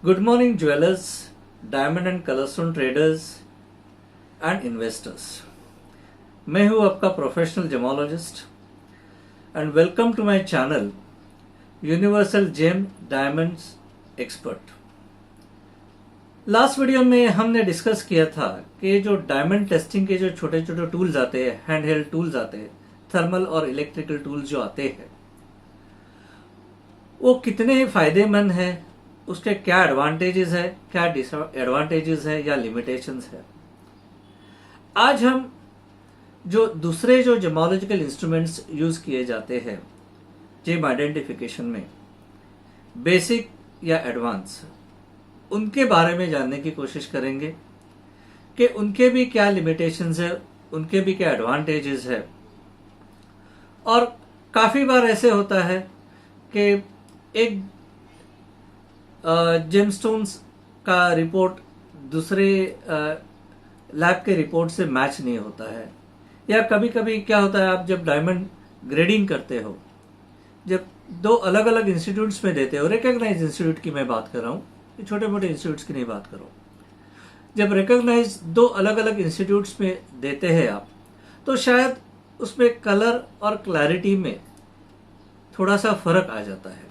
Good morning jewellers, diamond and colour stone traders and investors. मैं हूं आपका professional gemmologist and welcome to my channel universal gem diamonds expert. Last video में हमने discuss किया था कि जो डायमंड टेस्टिंग के जो छोटे छोटे टूल्स आते हैं, हैंड हेल्ड टूल्स आते हैं, थर्मल और इलेक्ट्रिकल टूल्स जो आते हैं, वो कितने फायदेमंद हैं, उसके क्या एडवांटेजेस है, क्या डिसएडवांटेजेस है या लिमिटेशंस है। आज हम जो दूसरे जो जेमोलॉजिकल इंस्ट्रूमेंट्स यूज किए जाते हैं जेम आइडेंटिफिकेशन में, बेसिक या एडवांस, उनके बारे में जानने की कोशिश करेंगे कि उनके भी क्या लिमिटेशंस है, उनके भी क्या एडवांटेजेस है। और काफी बार ऐसे होता है कि एक जेमस्टोन्स का रिपोर्ट दूसरे लैब के रिपोर्ट से मैच नहीं होता है, या कभी कभी क्या होता है, आप जब डायमंड ग्रेडिंग करते हो, जब दो अलग अलग इंस्टीट्यूट्स में देते हो, रिकॉग्नाइज इंस्टीट्यूट की मैं बात कर रहा हूँ, छोटे मोटे इंस्टीट्यूट्स की नहीं बात करो, जब रिकॉग्नाइज दो अलग अलग इंस्टीट्यूट्स में देते हैं आप, तो शायद उसमें कलर और क्लैरिटी में थोड़ा सा फर्क आ जाता है।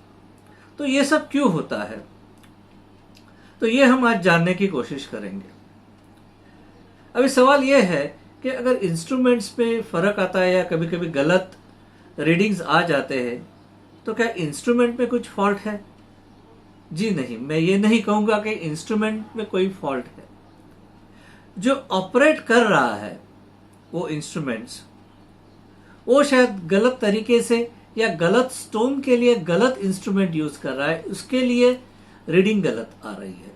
तो ये सब क्यों होता है, तो ये हम आज जानने की कोशिश करेंगे। अभी सवाल ये है कि अगर इंस्ट्रूमेंट्स में फर्क आता है या कभी कभी गलत रीडिंग्स आ जाते हैं, तो क्या इंस्ट्रूमेंट में कुछ फॉल्ट है? जी नहीं, मैं ये नहीं कहूंगा कि इंस्ट्रूमेंट में कोई फॉल्ट है। जो ऑपरेट कर रहा है वो इंस्ट्रूमेंट्स, वो शायद गलत तरीके से या गलत स्टोन के लिए गलत इंस्ट्रूमेंट यूज कर रहा है, उसके लिए रीडिंग गलत आ रही है।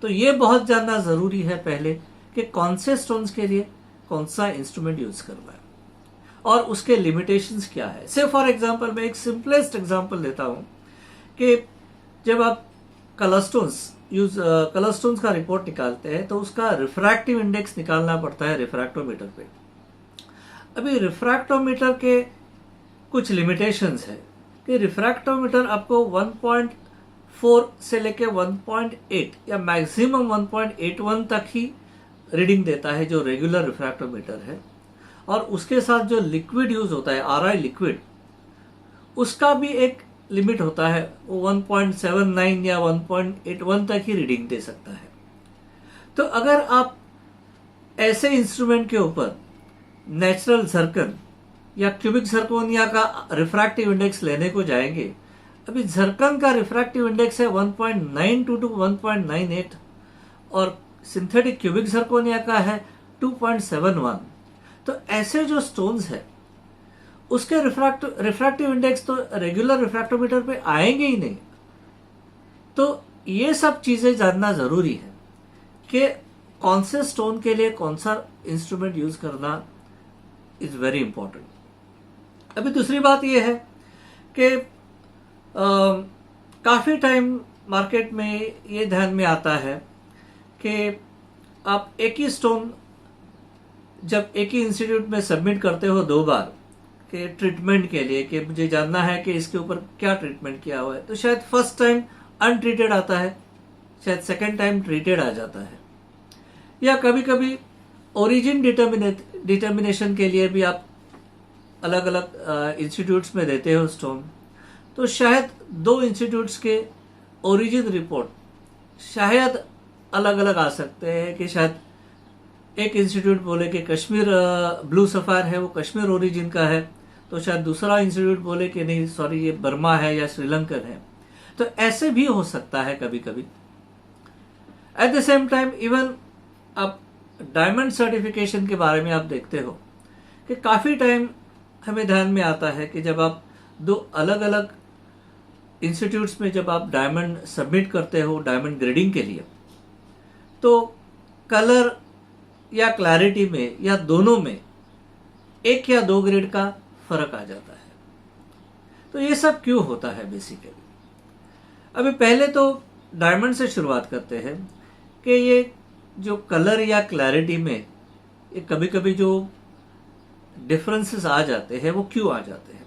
तो ये बहुत जानना जरूरी है पहले कि कौन से स्टोन्स के लिए कौन सा इंस्ट्रूमेंट यूज कर रहा है और उसके लिमिटेशंस क्या है। से फॉर एग्जांपल मैं एक सिंपलेस्ट एग्जांपल देता हूं कि जब आप कलरस्टोन्स का रिपोर्ट निकालते हैं तो उसका रिफ्रैक्टिव इंडेक्स निकालना पड़ता है रिफ्रैक्टोमीटर पे। अभी रिफ्रैक्टोमीटर के कुछ लिमिटेशंस है कि रिफ्रैक्टोमीटर आपको 1.4 से लेके 1.8 या मैक्सिमम 1.81 तक ही रीडिंग देता है, जो रेगुलर रिफ्रैक्टोमीटर है। और उसके साथ जो लिक्विड यूज होता है, आरआई लिक्विड, उसका भी एक लिमिट होता है, वो 1.79 या 1.81 तक ही रीडिंग दे सकता है। तो अगर आप ऐसे इंस्ट्रूमेंट के ऊपर नेचुरल जर्कन या क्यूबिक जर्कोनिया का रिफ्रैक्टिव इंडेक्स लेने को जाएंगे, अभी जर्कन का रिफ्रैक्टिव इंडेक्स है 1.92 टू 1.98 और सिंथेटिक क्यूबिक जर्कोनिया का है 2.71। तो ऐसे जो स्टोन्स है उसके रिफ्रैक्टिव इंडेक्स तो रेगुलर रिफ्रैक्टोमीटर पे आएंगे ही नहीं। तो ये सब चीजें जानना जरूरी है कि कौन से स्टोन के लिए कौन सा इंस्ट्रूमेंट यूज करना इज वेरी इंपॉर्टेंट। अभी दूसरी बात यह है कि काफी टाइम मार्केट में ये ध्यान में आता है कि आप एक ही स्टोन जब एक ही इंस्टीट्यूट में सबमिट करते हो 2 बार के ट्रीटमेंट के लिए, कि मुझे जानना है कि इसके ऊपर क्या ट्रीटमेंट किया हुआ है, तो शायद फर्स्ट टाइम अनट्रीटेड आता है, शायद सेकेंड टाइम ट्रीटेड आ जाता है, या कभी कभी ओरिजिन डिटर्मिनेशन के लिए भी आप अलग अलग इंस्टीट्यूट्स में देते हो स्टोन, तो शायद 2 इंस्टीट्यूट्स के ओरिजिन रिपोर्ट शायद अलग अलग आ सकते हैं। कि शायद एक इंस्टीट्यूट बोले कि कश्मीर ब्लू सफायर है, वो कश्मीर ओरिजिन का है, तो शायद दूसरा इंस्टीट्यूट बोले कि नहीं, सॉरी, ये बर्मा है या श्रीलंकन है। तो ऐसे भी हो सकता है कभी कभी। At the same time even आप डायमंड सर्टिफिकेशन के बारे में आप देखते हो कि काफी टाइम हमें ध्यान में आता है कि जब आप 2 अलग अलग इंस्टीट्यूट्स में जब आप डायमंड सबमिट करते हो डायमंड ग्रेडिंग के लिए, तो कलर या क्लैरिटी में या दोनों में 1 या 2 ग्रेड का फर्क आ जाता है। तो ये सब क्यों होता है बेसिकली। अभी पहले तो डायमंड से शुरुआत करते हैं कि ये जो कलर या क्लैरिटी में ये कभी कभी जो डिफरेंसेस आ जाते हैं वो क्यों आ जाते हैं।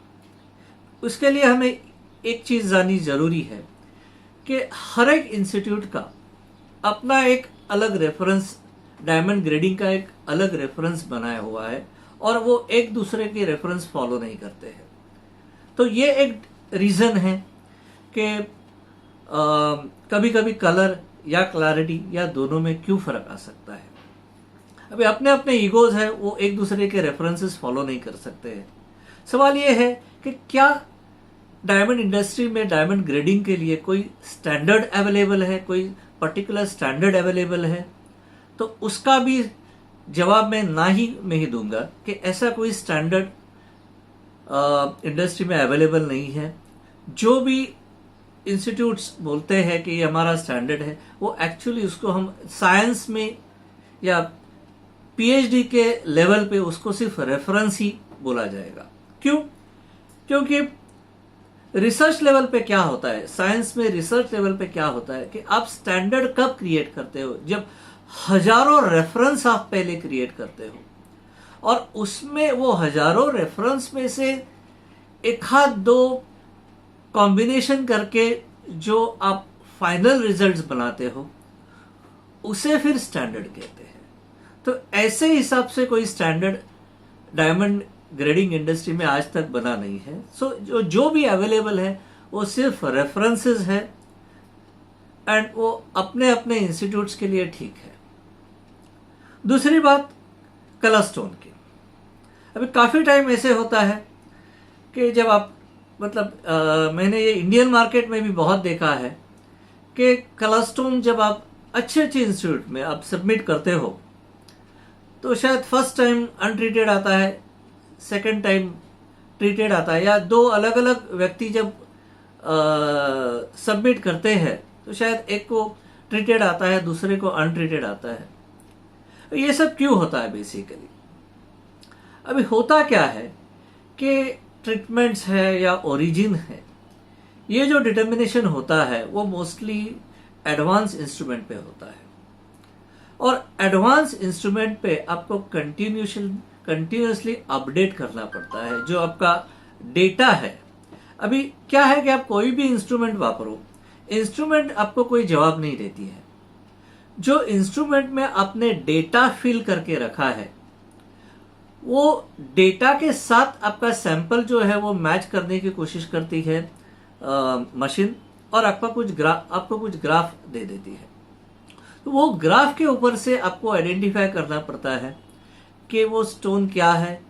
उसके लिए हमें एक चीज जाननी जरूरी है कि हर एक इंस्टीट्यूट का अपना एक अलग रेफरेंस, डायमंड ग्रेडिंग का एक अलग रेफरेंस बनाया हुआ है और वो एक दूसरे के रेफरेंस फॉलो नहीं करते हैं। तो ये एक रीज़न है कि कभी कभी कलर या क्लैरिटी या दोनों में क्यों फ़र्क आ सकता है। अभी अपने अपने ईगोज है, वो एक दूसरे के रेफरेंसेस फॉलो नहीं कर सकते हैं। सवाल ये है कि क्या डायमंड इंडस्ट्री में डायमंड ग्रेडिंग के लिए कोई स्टैंडर्ड अवेलेबल है, कोई पर्टिकुलर स्टैंडर्ड अवेलेबल है? तो उसका भी जवाब मैं ना ही में ही दूंगा कि ऐसा कोई स्टैंडर्ड इंडस्ट्री में अवेलेबल नहीं है। जो भी इंस्टीट्यूट्स बोलते हैं कि ये हमारा स्टैंडर्ड है, वो एक्चुअली उसको हम साइंस में या पीएचडी के लेवल पे उसको सिर्फ रेफरेंस ही बोला जाएगा। क्यों? क्योंकि रिसर्च लेवल पे क्या होता है, साइंस में रिसर्च लेवल पे क्या होता है कि आप स्टैंडर्ड कब क्रिएट करते हो? जब हजारों रेफरेंस आप पहले क्रिएट करते हो और उसमें वो हजारों रेफरेंस में से एक हाथ दो कॉम्बिनेशन करके जो आप फाइनल रिजल्ट्स बनाते हो, उसे फिर स्टैंडर्ड कहते हैं। तो ऐसे हिसाब से कोई स्टैंडर्ड डायमंड ग्रेडिंग इंडस्ट्री में आज तक बना नहीं है। सो जो भी अवेलेबल है वो सिर्फ रेफरेंसेस है एंड वो अपने अपने इंस्टीट्यूट्स के लिए ठीक है। दूसरी बात कलर स्टोन की। अभी काफ़ी टाइम ऐसे होता है कि जब आप मैंने ये इंडियन मार्केट में भी बहुत देखा है कि कलर स्टोन जब आप अच्छे अच्छे इंस्टीट्यूट में आप सबमिट करते हो तो शायद फर्स्ट टाइम अनट्रीटेड आता है, सेकंड टाइम ट्रीटेड आता है, या दो अलग अलग व्यक्ति जब सबमिट करते हैं तो शायद एक को ट्रीटेड आता है, दूसरे को अनट्रीटेड आता है। ये सब क्यों होता है? बेसिकली अभी होता क्या है कि ट्रीटमेंट्स है या ओरिजिन है, ये जो डिटर्मिनेशन होता है वो मोस्टली एडवांस इंस्ट्रूमेंट पे होता है और एडवांस इंस्ट्रूमेंट पे आपको कंटिन्यूसली अपडेट करना पड़ता है जो आपका डेटा है। अभी क्या है कि आप कोई भी इंस्ट्रूमेंट वापरो, इंस्ट्रूमेंट आपको कोई जवाब नहीं देती है। जो इंस्ट्रूमेंट में आपने डेटा फिल करके रखा है वो डेटा के साथ आपका सैंपल जो है वो मैच करने की कोशिश करती है मशीन, और आपको कुछ ग्राफ दे देती है। तो वो ग्राफ के ऊपर से आपको आइडेंटिफाई करना पड़ता है कि वो स्टोन क्या है,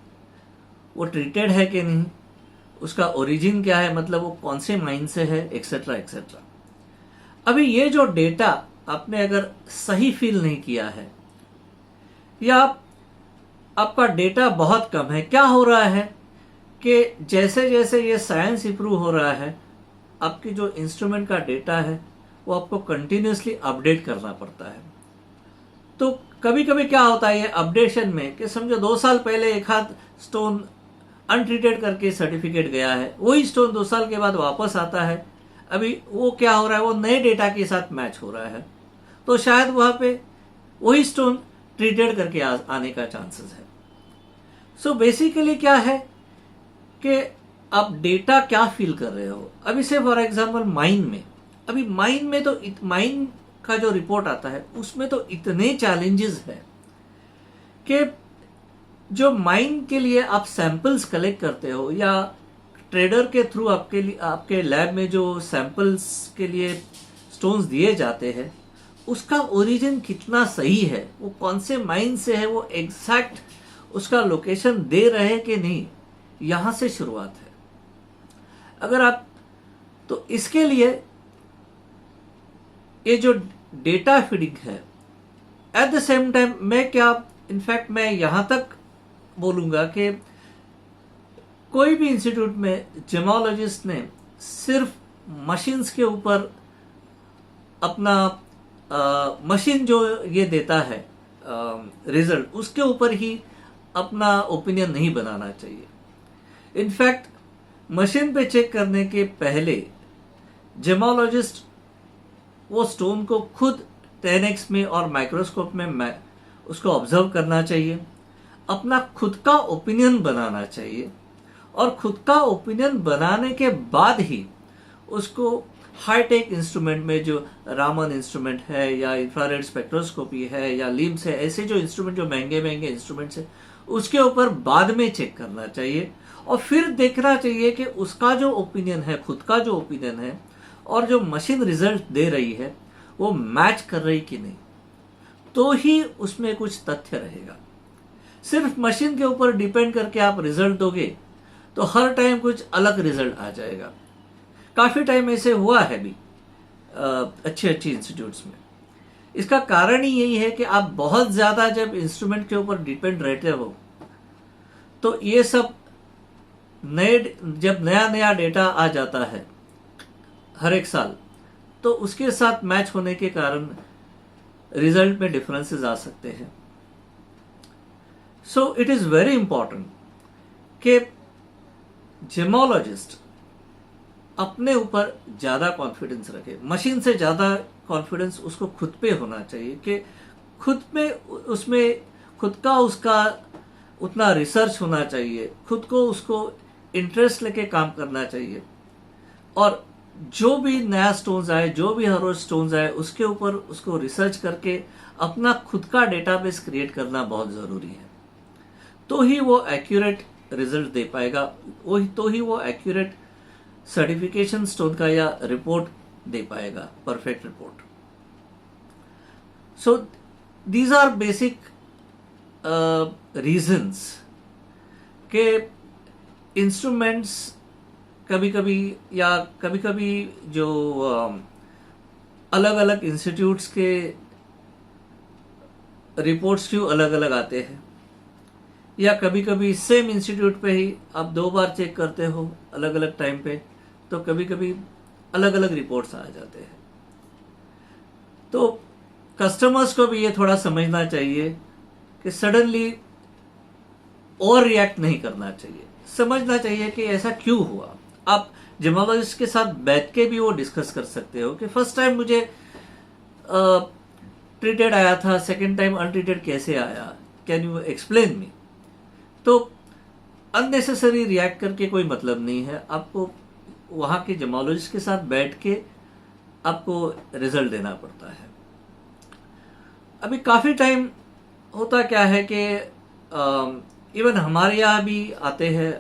वो ट्रीटेड है कि नहीं, उसका ओरिजिन क्या है, मतलब वो कौन से माइन से है, एक्सेट्रा एक्सेट्रा। अभी ये जो डेटा आपने अगर सही फिल नहीं किया है या आपका डेटा बहुत कम है, क्या हो रहा है कि जैसे जैसे ये साइंस इंप्रूव हो रहा है आपकी जो इंस्ट्रूमेंट का डेटा है वो आपको कंटिन्यूसली अपडेट करना पड़ता है। तो कभी कभी क्या होता है ये अपडेशन में कि समझो 2 साल पहले एक हाथ स्टोन अनट्रीटेड करके सर्टिफिकेट गया है, वही स्टोन 2 साल के बाद वापस आता है। अभी वो क्या हो रहा है, वो नए डेटा के साथ मैच हो रहा है, तो शायद वहाँ पे वही स्टोन ट्रीटेड करके आने का चांसेस है। सो बेसिकली क्या है कि आप डेटा क्या फील कर रहे हो। अभी से फॉर एग्जांपल माइन में, अभी माइन में तो माइन का जो रिपोर्ट आता है उसमें तो इतने चैलेंजेस है कि जो माइन के लिए आप सैंपल्स कलेक्ट करते हो या ट्रेडर के थ्रू आपके लैब में जो सैंपल्स के लिए स्टोन्स दिए जाते हैं उसका ओरिजिन कितना सही है, वो कौन से माइन से है, वो एग्जैक्ट उसका लोकेशन दे रहे हैं कि नहीं, यहां से शुरुआत है। अगर आप तो इसके लिए ये जो डेटा फीडिंग है, एट द सेम टाइम मैं यहां तक बोलूंगा कि कोई भी इंस्टीट्यूट में जेमोलॉजिस्ट ने सिर्फ मशीन्स के ऊपर अपना मशीन जो ये देता है रिजल्ट, उसके ऊपर ही अपना ओपिनियन नहीं बनाना चाहिए। इनफैक्ट मशीन पे चेक करने के पहले जेमोलॉजिस्ट वो स्टोन को खुद 10x में और माइक्रोस्कोप में उसको ऑब्जर्व करना चाहिए, अपना खुद का ओपिनियन बनाना चाहिए और खुद का ओपिनियन बनाने के बाद ही उसको हाईटेक इंस्ट्रूमेंट में जो रामन इंस्ट्रूमेंट है या इंफ्रारेड स्पेक्ट्रोस्कोपी है या लिम्स है, ऐसे जो इंस्ट्रूमेंट, जो महंगे महंगे इंस्ट्रूमेंट्स है, उसके ऊपर बाद में चेक करना चाहिए और फिर देखना चाहिए कि उसका जो ओपिनियन है, खुद का जो ओपिनियन है और जो मशीन रिजल्ट दे रही है वो मैच कर रही कि नहीं, तो ही उसमें कुछ तथ्य रहेगा। सिर्फ मशीन के ऊपर डिपेंड करके आप रिजल्ट दोगे तो हर टाइम कुछ अलग रिजल्ट आ जाएगा। काफ़ी टाइम ऐसे हुआ है भी अच्छे इंस्टीट्यूट्स में। इसका कारण ही यही है कि आप बहुत ज़्यादा जब इंस्ट्रूमेंट के ऊपर डिपेंड रहते हो तो ये सब जब नया नया डेटा आ जाता है हर एक साल, तो उसके साथ मैच होने के कारण रिजल्ट में डिफरेंसेस आ सकते हैं। So it is very important कि जेमोलॉजिस्ट अपने ऊपर ज़्यादा कॉन्फिडेंस रखे। मशीन से ज़्यादा कॉन्फिडेंस उसको खुद पे होना चाहिए कि खुद में उसमें खुद का उसका उतना रिसर्च होना चाहिए, खुद को उसको इंटरेस्ट लेके काम करना चाहिए और जो भी नया स्टोन्स आए, जो भी हर रोज स्टोन्स आए, उसके ऊपर उसको रिसर्च करके अपना खुद का डेटाबेस क्रिएट करना बहुत ज़रूरी है। तो ही वो एक्यूरेट रिजल्ट दे पाएगा, तो ही वो एक्यूरेट सर्टिफिकेशन स्टोन का या रिपोर्ट दे पाएगा, perfect report. So these are basic reasons के इंस्ट्रूमेंट्स कभी कभी जो अलग अलग इंस्टीट्यूट्स के रिपोर्ट्स क्यों अलग अलग आते हैं, या कभी कभी सेम इंस्टीट्यूट पे ही आप 2 बार चेक करते हो अलग अलग टाइम पे, तो कभी कभी अलग अलग रिपोर्ट्स आ जाते हैं। तो कस्टमर्स को भी ये थोड़ा समझना चाहिए कि सडनली और रिएक्ट नहीं करना चाहिए, समझना चाहिए कि ऐसा क्यों हुआ। आप जेमोलॉजिस्ट के साथ बैठ के भी वो डिस्कस कर सकते हो कि फर्स्ट टाइम मुझे ट्रीटेड आया था, सेकेंड टाइम अनट्रीटेड कैसे आया, कैन यू एक्सप्लेन मी। तो अननेसेसरी रिएक्ट करके कोई मतलब नहीं है। आपको वहाँ के जेमोलॉजिस्ट के साथ बैठ के आपको रिजल्ट देना पड़ता है। अभी काफ़ी टाइम होता क्या है कि इवन हमारे यहाँ भी आते हैं,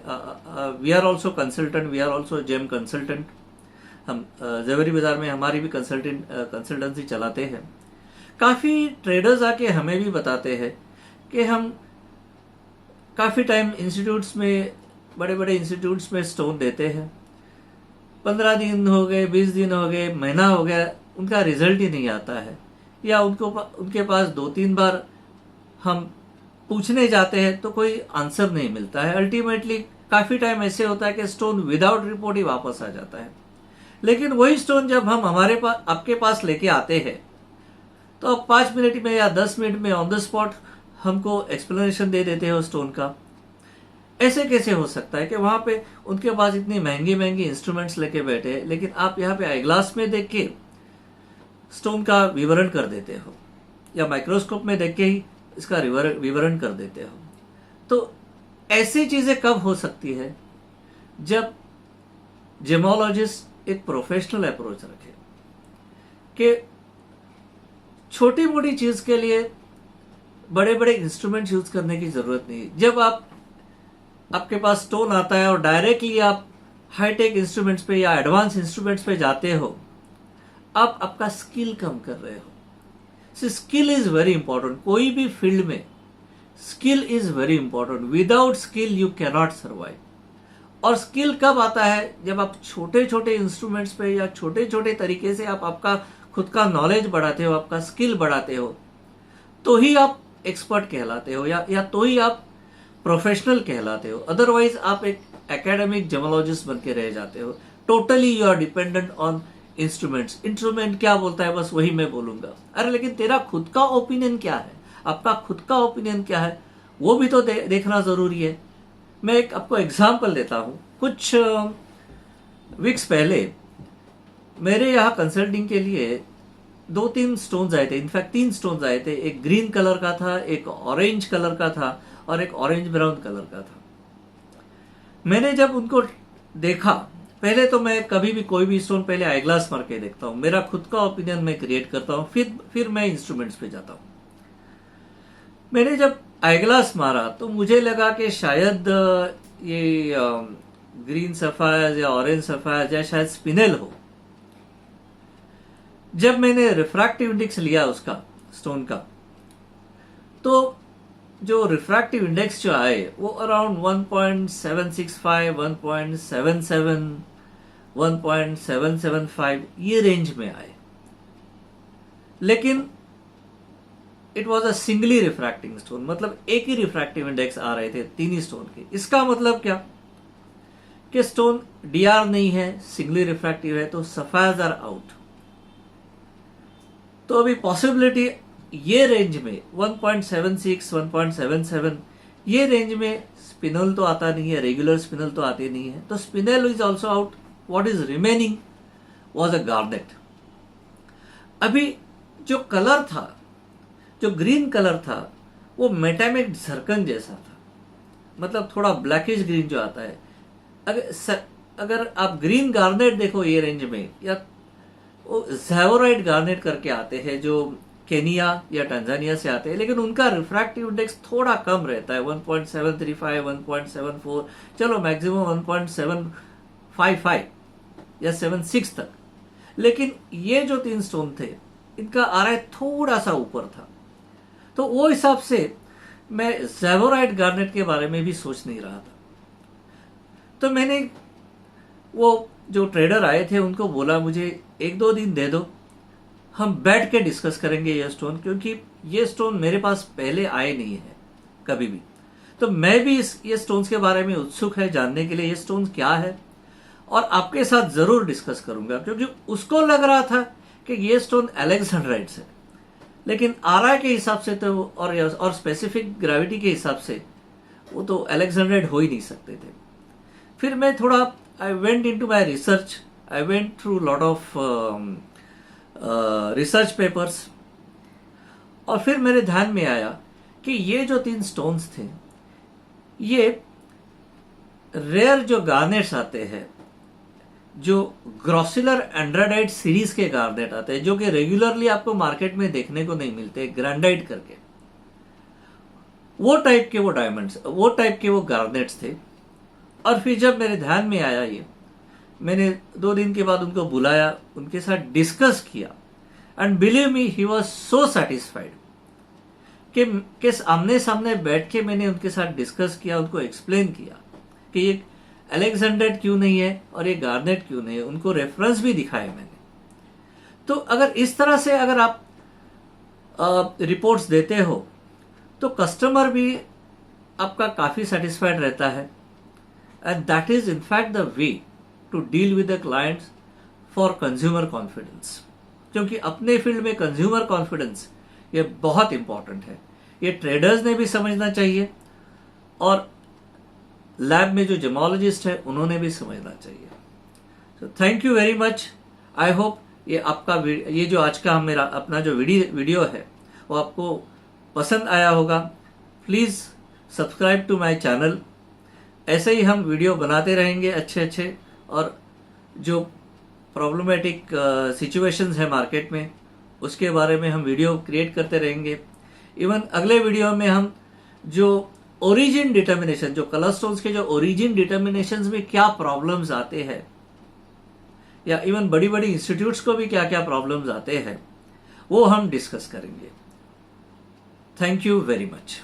we are also consultant, we are also gem consultant. हम ज़वेरी बाज़ार में हमारी भी कंसल्टेंसी चलाते हैं। काफ़ी ट्रेडर्स आके हमें भी बताते हैं कि हम काफ़ी टाइम इंस्टीट्यूट्स में, बड़े बड़े इंस्टीट्यूट्स में स्टोन देते हैं, 15 दिन हो गए, 20 दिन हो गए, महीना हो गया, उनका रिजल्ट ही नहीं आता है, या उनके पास 2-3 बार हम पूछने जाते हैं तो कोई आंसर नहीं मिलता है। अल्टीमेटली काफ़ी टाइम ऐसे होता है कि स्टोन विदाउट रिपोर्ट ही वापस आ जाता है। लेकिन वही स्टोन जब हम आपके पास लेके आते हैं तो आप 5 मिनट में या 10 मिनट में ऑन द स्पॉट हमको एक्सप्लेनेशन दे देते हो स्टोन का। ऐसे कैसे हो सकता है कि वहाँ पे उनके पास इतनी महंगी महंगी इंस्ट्रूमेंट्स लेके बैठे हैं, लेकिन आप यहाँ पे आई ग्लास में देख के स्टोन का विवरण कर देते हो या माइक्रोस्कोप में देख के ही इसका विवरण कर देते हो। तो ऐसी चीज़ें कब हो सकती है? जब जेमोलॉजिस्ट एक प्रोफेशनल अप्रोच रखे कि छोटी मोटी चीज़ के लिए बड़े बड़े इंस्ट्रूमेंट्स यूज करने की ज़रूरत नहीं। जब आपके पास स्टोन आता है और डायरेक्टली आप हाईटेक इंस्ट्रूमेंट्स पे या एडवांस इंस्ट्रूमेंट्स पे जाते हो, आप आपका स्किल कम कर रहे हो। Skill is very important. कोई भी फील्ड में skill is very important. Without skill you can not survive. और स्किल कब आता है? जब आप छोटे छोटे इंस्ट्रूमेंट्स पे या छोटे छोटे तरीके से आप आपका खुद का नॉलेज बढ़ाते हो, आपका स्किल बढ़ाते हो, तो ही आप एक्सपर्ट कहलाते हो या तो ही आप प्रोफेशनल कहलाते हो। अदरवाइज आप एक एकेडमिक जेमोलॉजिस्ट बन के रह जाते हो। Totally you are dependent on instruments. Instrument क्या बोलता है बस वही मैं बोलूंगा। अरे लेकिन तेरा खुद का ओपिनियन क्या है? आपका खुद का ओपिनियन क्या है वो भी तो देखना जरूरी है। मैं एक आपको एग्जाम्पल देता हूँ। कुछ वीक्स पहले मेरे यहाँ कंसल्टिंग के लिए 2-3 स्टोन्स आए थे। इनफैक्ट 3 स्टोन्स आए थे। एक ग्रीन कलर का था, एक ऑरेंज कलर का था और एक ऑरेंज ब्राउन कलर का था। मैंने जब उनको देखा पहले तो मैं कभी भी कोई भी स्टोन पहले आई ग्लास मार के देखता हूँ, मेरा खुद का ओपिनियन मैं क्रिएट करता हूँ, फिर मैं इंस्ट्रूमेंट्स पे जाता हूँ। मैंने जब आई ग्लास मारा तो मुझे लगा कि शायद ये ग्रीन सफायर या ऑरेंज सफायर या शायद स्पिनल हो। जब मैंने रिफ्रैक्टिव इंडेक्स लिया उसका स्टोन का, तो जो रिफ्रैक्टिव इंडेक्स जो आए वो अराउंड 1.765, 1.77, 1.775 ये रेंज में आए, लेकिन it was a singly refracting stone, मतलब एक ही रिफ्रैक्टिव इंडेक्स आ रहे थे तीन ही स्टोन के। इसका मतलब क्या कि स्टोन डीआर नहीं है, सिंगली रिफ्रैक्टिव है, तो सफायर्स आर आउट। तो अभी पॉसिबिलिटी ये रेंज में 1.76, 1.77 ये रेंज में स्पिनल तो आता नहीं है, रेगुलर स्पिनल तो आते नहीं है, तो spinel is also out. What is remaining was a garnet. अभी जो कलर था, जो ग्रीन कलर था, वो मेटामिक झरकन जैसा था, मतलब थोड़ा ब्लैकिश ग्रीन जो आता है। अगर आप ग्रीन गार्नेट देखो ये रेंज में, या वो ज़ैवोराइट गार्नेट करके आते हैं जो केनिया या टांजानिया से आते हैं, लेकिन उनका रिफ्रैक्टिव इंडेक्स थोड़ा कम रहता है, 1.735, 1.74, चलो मैक्सिमम 1.755 या 76 तक। लेकिन ये जो तीन स्टोन थे इनका आरआई थोड़ा सा ऊपर था, तो वो हिसाब से मैं ज़ैवोराइट गार्नेट के बारे में भी सोच नहीं रहा था। तो मैंने वो जो ट्रेडर आए थे उनको बोला मुझे 1-2 दिन दे दो, हम बैठ के डिस्कस करेंगे ये स्टोन, क्योंकि ये स्टोन मेरे पास पहले आए नहीं है कभी भी। तो मैं भी ये स्टोन्स के बारे में उत्सुक है जानने के लिए ये स्टोन क्या है, और आपके साथ जरूर डिस्कस करूंगा, क्योंकि उसको लग रहा था कि ये स्टोन अलेक्जेंड्राइट्स है, लेकिन आरआई के हिसाब से तो और स्पेसिफिक ग्रेविटी के हिसाब से वो तो अलेक्जेंड्राइट हो ही नहीं सकते थे। फिर मैं थोड़ा I went into my research, I went through lot of research papers, और फिर मेरे ध्यान में आया कि ये जो तीन स्टोन्स थे ये रेयर जो गार्नेट्स आते हैं, जो ग्रॉसिलर एंड्राडाइट सीरीज के गार्नेट आते हैं, जो कि रेगुलरली आपको मार्केट में देखने को नहीं मिलते, ग्रैंडाइट करके, वो टाइप के वो डायमंड्स, वो टाइप के वो गार्नेट्स थे। और फिर जब मेरे ध्यान में आया ये, मैंने 2 दिन के बाद उनको बुलाया, उनके साथ डिस्कस किया, and believe me he was so satisfied कि आमने सामने बैठ के मैंने उनके साथ डिस्कस किया, उनको एक्सप्लेन किया कि ये अलेक्जेंड्राइट क्यों नहीं है और ये गार्नेट क्यों नहीं है, उनको रेफरेंस भी दिखाए मैंने। तो अगर इस तरह से अगर आप रिपोर्ट्स देते हो तो कस्टमर भी आपका काफी सेटिस्फाइड रहता है, and that is in fact the way to deal with the clients for consumer confidence. क्योंकि अपने फील्ड में कंज्यूमर कॉन्फिडेंस ये बहुत इंपॉर्टेंट है, ये ट्रेडर्स ने भी समझना चाहिए और लैब में जो जेमोलॉजिस्ट है उन्होंने भी समझना चाहिए। तो thank you very much. I hope ये आपका ये जो आज का मेरा अपना जो वीडियो है वो आपको पसंद आया होगा। Please subscribe to my channel. ऐसे ही हम वीडियो बनाते रहेंगे अच्छे, और जो प्रॉब्लमेटिक सिचुएशंस है मार्केट में उसके बारे में हम वीडियो क्रिएट करते रहेंगे। इवन अगले वीडियो में हम जो ओरिजिन डिटर्मिनेशन, जो कलर स्टोन्स के जो ओरिजिन डिटर्मिनेशंस में क्या प्रॉब्लम्स आते हैं, या इवन बड़ी बड़ी इंस्टीट्यूट्स को भी क्या क्या प्रॉब्लम्स आते हैं, वो हम डिस्कस करेंगे। Thank you very much.